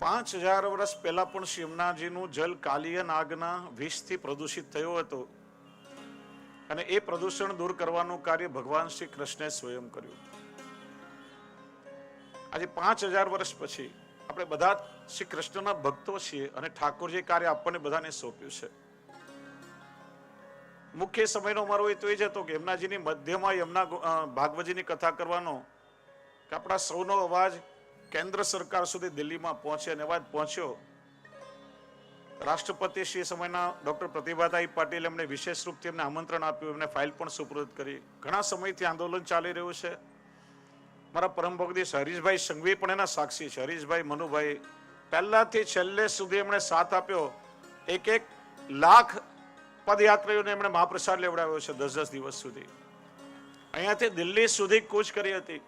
5000 વર્ષ પહેલા પણ શ્રી યમુનાજીનું જલ કાલિય નાગના વિષથી પ્રદૂષિત થયું હતું અને એ પ્રદૂષણ દૂર કરવાનું કાર્ય ભગવાન શ્રી કૃષ્ણે સ્વયં કર્યું. આજે 5000 વર્ષ પછી આપણે બધા શ્રી કૃષ્ણના ભક્તો છીએ અને ઠાકોરજી કાર્ય આપણને બધાને સોંપ્યું છે. મુખ્ય સમયનો અમારો એ તો એ જ હતો કે યમુનાજીની મધ્યમાં યમુના ભાગવતજીની કથા કરવાનો, કે આપણા સૌનો અવાજ કેન્દ્ર સરકાર સુધી દિલ્હીમાં પહોંચે અને અવાજ પહોંચ્યો. રાષ્ટ્રપતિ શ્રી સમયના ડોક્ટર પ્રતિભાતાઈ પાટીલ એમને વિશેષ રૂપથી એમને આમંત્રણ આપ્યું, એમને ફાઇલ પણ સુપરત કરી. ઘણા સમયથી આંદોલન ચાલી રહ્યું છે. મારા પરમ ભક્તિ હરીશભાઈ સંઘવી પણ એના સાક્ષી છે. હરીશભાઈ, મનુભાઈ પહેલાથી છેલ્લે સુધી એમણે સાથ આપ્યો. 1 લાખ પદયાત્રીઓને એમણે મહાપ્રસાદ લેવડાવ્યો છે 10 દિવસ સુધી. અહીંયાથી દિલ્હી સુધી કૂચ કરી હતી.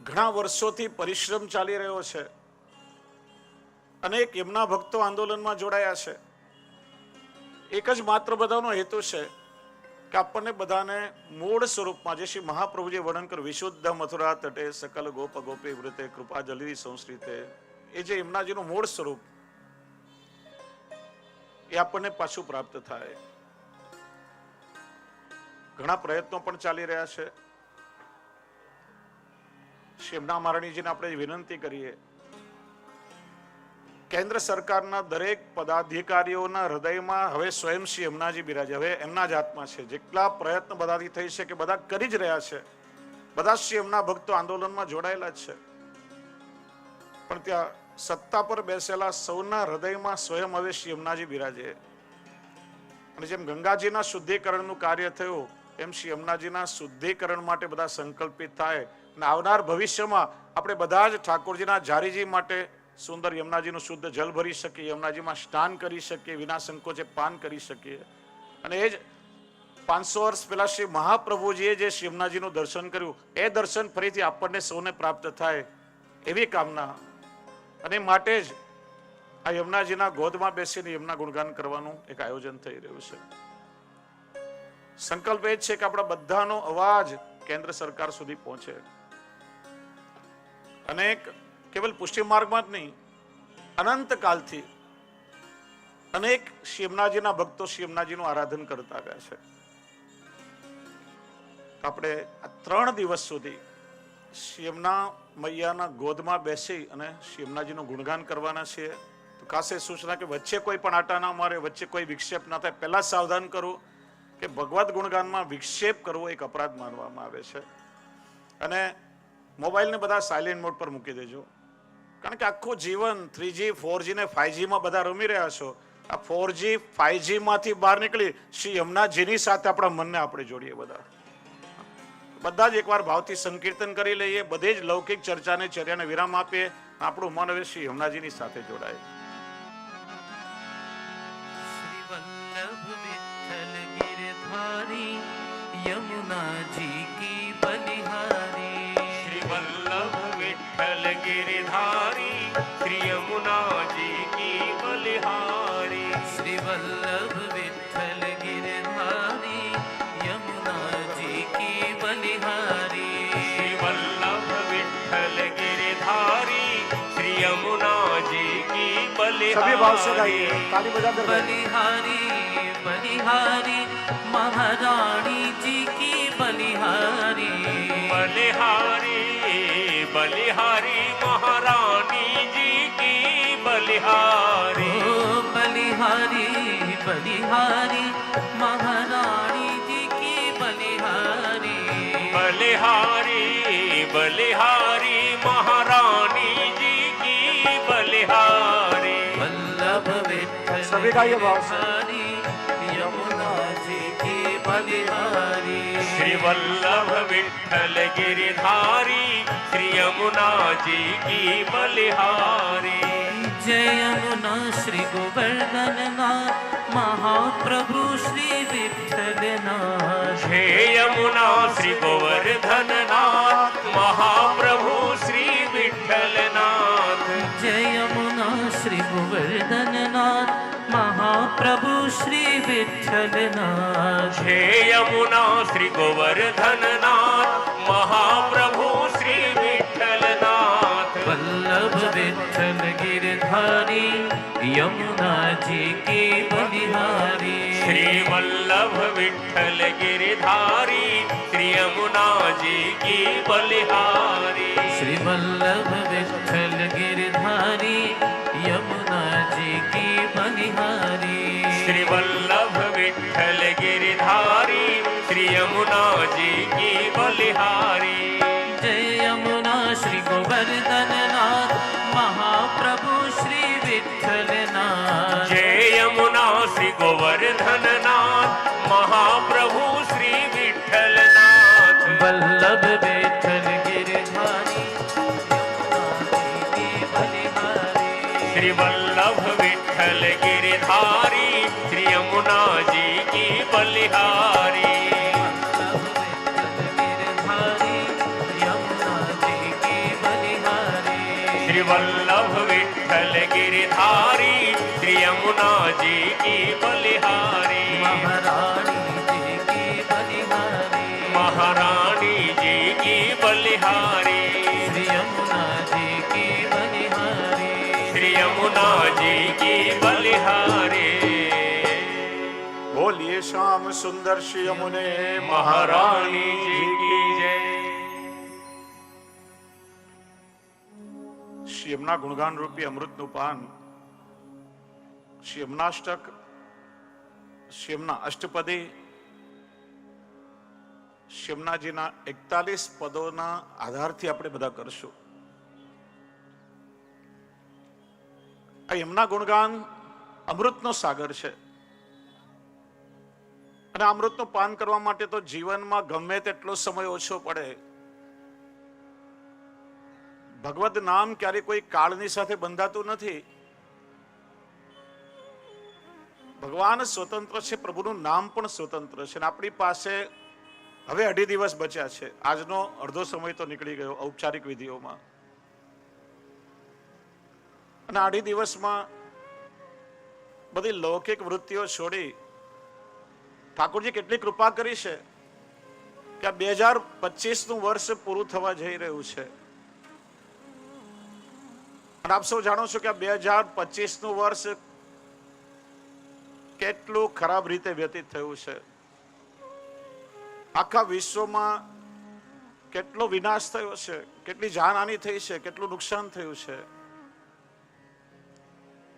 ઘણા વર્ષોથી પરિશ્રમ ચાલી રહ્યો છે. અનેક યમુના ભક્તો આંદોલનમાં જોડાયા છે. એક જ માત્ર બધાનો હેતુ છે કે આપણને બધાને મૂળ સ્વરૂપમાં જે શ્રી મહાપ્રભુજી વર્ણન કર્યું, વિશુદ્ધ મથુરા તટે સકલ ગોપ ગોપી વૃતે કૃપા જલધિ સંસ્કૃતે, એ જે યમુનાજીનું મૂળ સ્વરૂપ એ આપણને પાછું પ્રાપ્ત થાય. ઘણા પ્રયત્નો પણ ચાલી રહ્યા છે. શ્રી યમુના મહારાણીજીને આપણે વિનંતી કરીએ, કેન્દ્ર સરકારના દરેક પદાધિકારીઓના હૃદયમાં હવે સ્વયં શ્રી યમુનાજી બિરાજે. હવે એમના જ હાથમાં છે. જેટલા પ્રયત્ન બધાથી થઈ છે કે બધા કરી જ રહ્યા છે. બધા શ્રી યમુના ભક્તો આંદોલનમાં જોડાયેલા જ છે. પણ ત્યાં સત્તા પર બેસેલા સૌના હૃદયમાં સ્વયં હવે શ્રી યમુનાજી બિરાજે. અને જેમ ગંગાજીના શુદ્ધિકરણનું કાર્ય થયું એમ શ્રી યમુનાજીના શુદ્ધિકરણ માટે બધા સંકલ્પિત થાય અને આવનાર ભવિષ્યમાં આપણે બધા જ ઠાકોરજીના જારીજી માટે સુંદર યમુનાજીનું શુદ્ધ જલ ભરી શકીએ, યમુનાજીમાં સ્નાન કરી શકીએ, વિના સંકોચે પાન કરી શકીએ. અને એ જ 500 વર્ષ પહેલા શ્રી મહાપ્રભુજીએ જે શ્રી યમુનાજીનું દર્શન કર્યું એ દર્શન ફરીથી આપણને સૌને પ્રાપ્ત થાય એવી કામના. અને માટે જ આ યમુનાજીના ગોદમાં બેસીને યમુના ગુણગાન કરવાનું એક આયોજન થઈ રહ્યું છે. સંકલ્પ એ જ છે કે આપણા બધાનો અવાજ કેન્દ્ર સરકાર સુધી પહોંચે. અનેક કેવલ પુષ્ટિ માર્ગમાં જ નહીં, અનંત કાલથી અનેક શ્રી યમુનાજીના ભક્તો શ્રી યમુનાજીનું આરાધન કરતા આવ્યા છે. આપણે આ 3 દિવસ સુધી શ્રી યમુના મૈયાના ગોદમાં બેસી અને શ્રી યમુનાજીનું ગુણગાન કરવાના છીએ. તો ખાસ સૂચના કે વચ્ચે કોઈ પણ આટા ના મારે, વચ્ચે કોઈ વિક્ષેપ ના થાય. પહેલા સાવધાન કરવું કે ભગવત ગુણગાનમાં વિક્ષેપ કરવો એક અપરાધ માનવામાં આવે છે. અને મોબાઈલને બધા સાયલેન્ટ મોડ પર મૂકી દેજો. કારણ કે આખું જીવન 3G 4G ને 5G માં બધા રમી રહ્યા છો. આ 4G 5G માંથી બહાર નીકળી શ્રી યમુનાજીની સાથે આપણા મનને આપણે જોડીએ. બધા જ એકવાર ભાવથી સંકીર્તન કરી લઈએ. બધે જ લૌકિક ચર્ચાને ચર્યાને વિરામ આપીએ. આપણું મન હવે શ્રી યમુનાજીની સાથે જોડાય. શ્રી વલ્લભ વિઠ્ઠલ ગિરધારી યમુનાજી કી બલિહારી. श्री वल्लभ विठ्ठल गिरिधारी श्री यमुना जी की बलिहारी. શ્રી વલ્લભ વિઠ્ઠલ ગિરધારી યમુનાજી કી બલિહારી. श्री वल्लभ विठ्ठल गिरिधारी श्री यमुना जी की सभी भाव से गाइए, बलिहारी. ताली बजाकर गाइए. बलिहारी बलिहारी महारानी जी की बलिहारी. बलिहारी बलिहारी महारानी जी की बलिहारी. ओ बलिहारी बलिहारी महारानी जी की बलिहारी. बलिहारी बलिहारी महारानी जी की बलिहारी. वल्लभ विठ्ठल सभी गाइए भाव से. गिरधारी यमुना जी की बलिहारी. श्री वल्लभ विठ्ठल गिरिधारी श्री यमुना जी की बलिहारी. जय यमुना श्री गोवर्धन नाथ महाप्रभु श्री विठ्ठल नाथ. जय यमुना श्री गोवर्धन नाथ महाप्रभु श्री विठ्ठल नाथ. जय यमुना श्री गोवर्धन नाथ महाप्रभु श्री विठ्ठल नाथ. जय यमुना श्री गोवर्धन नाथ महाप्रभु श्री विठ्ठल नाथ. वल्लभ विठ्ठल गिरधारी यमुना जी की बलिहारी श्री वल्लभ विठ्ठल गिरधारी श्री यमुना जी की बलिहारी श्री वल्लभ विठ्ठल गिरधारी यमुना जी की बलिहारी श्री वल्लभ विठ्ठल गिरधारी श्री यमुना जी की बलिहारी जय यमुना श्री गोवर्धन नाथ महाप्रभु श्री विठ्ठल नाथ जय यमुना श्री गोवर्धन नाथ महाप्रभु श्री विठ्ठल नाथ वल्लभ विठ्ठल गिरधारी यमुना जी की बलिहारी श्री वल्लभ विठ्ठल गिरधारी श्री यमुना जी की बलिहारी महारानी जी की बलिहारी श्री यमुना जी की बलिहारी श्री यमुना जी की बलिहारी बोलिए श्याम सुंदर श्री यमुने महारानी जी की जय શ્રી યમુના ગુણગાન રૂપી અમૃતનું પાન શ્રી યમુનાષ્ટક શ્રી યમુના અષ્ટપદી શ્રી યમુનાજીના 41 પદોના આધારથી આપણે બધા કરશું. આ યમુના ગુણગાન અમૃતનો સાગર છે અને અમૃતનું પાન કરવા માટે તો જીવનમાં ગમે તેટલો સમય ઓછો પડે. ભગવદ નામ ક્યારે કોઈ કાળની સાથે બંધાતું નથી. ભગવાન સ્વતંત્ર છે, પ્રભુનું નામ પણ સ્વતંત્ર છે. આપણી પાસે હવે 2.5 દિવસ બચ્યા છે. આજનો અડધો સમય તો નીકળી ગયો ઔપચારિક વિધિઓમાં, અને 2.5 દિવસમાં બધી લૌકિક વૃત્તિઓ છોડી ઠાકોરજી કેટલી કૃપા કરી છે કે આ 2025નું વર્ષ પૂરું થવા જઈ રહ્યું છે. અને આપ સૌ જાણો છો કે આ 2025નું વર્ષ કેટલું ખરાબ રીતે વ્યતીત થયું છે. આખા વિશ્વમાં કેટલો વિનાશ થયો છે, કેટલી જાનહાનિ થઈ છે, કેટલું નુકસાન થયું છે.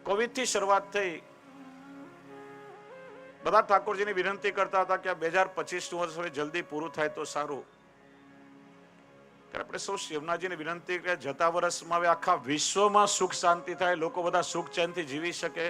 કોવિડથી શરૂઆત થઈ. બધા ઠાકોરજીની વિનંતી કરતા હતા કે આ 2025નું વર્ષ હવે જલ્દી પૂરું થાય તો સારું. આપણે સૌ શિવનાજીને વિનંતી કે જતા વર્ષમાં હવે આખા વિશ્વમાં સુખ શાંતિ થાય, લોકો બધા સુખ ચેનથી જીવી શકે,